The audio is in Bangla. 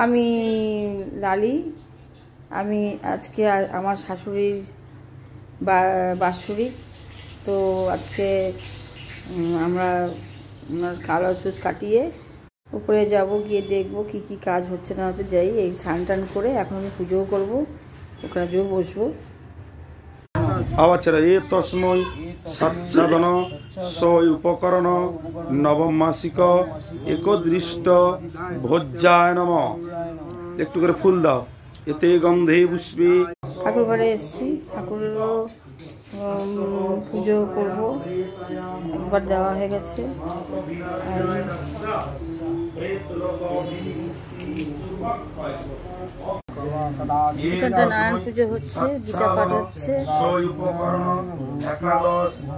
আমি লালি। আমি আজকে আমার শাশুড়ির বাৎসরিক, তো আজকে আমরা ওনার কালো সুচ কাটিয়ে উপরে যাব, গিয়ে দেখবো কি কি কাজ হচ্ছে না হচ্ছে। যাই এই স্নান টান করে এখন আমি পুজোও করবো, ওখানে বসবো। আবাচ্চারা এ তস্মৈ সচ্ছাদন সৈ উপকরণ নবমাসিক একদৃষ্ট ভোজ্যায় নম। একটু করে ফুল দাও। এতে গন্ধে পুষ্পে। ঠাকুর ঘরে এসেছি, ঠাকুরেরও পুজো করব, একবার দেওয়া হয়ে গেছে। এখানটা নারায়ণ পুজো হচ্ছে, গীতা পাঠ হচ্ছে। কাজ হচ্ছে।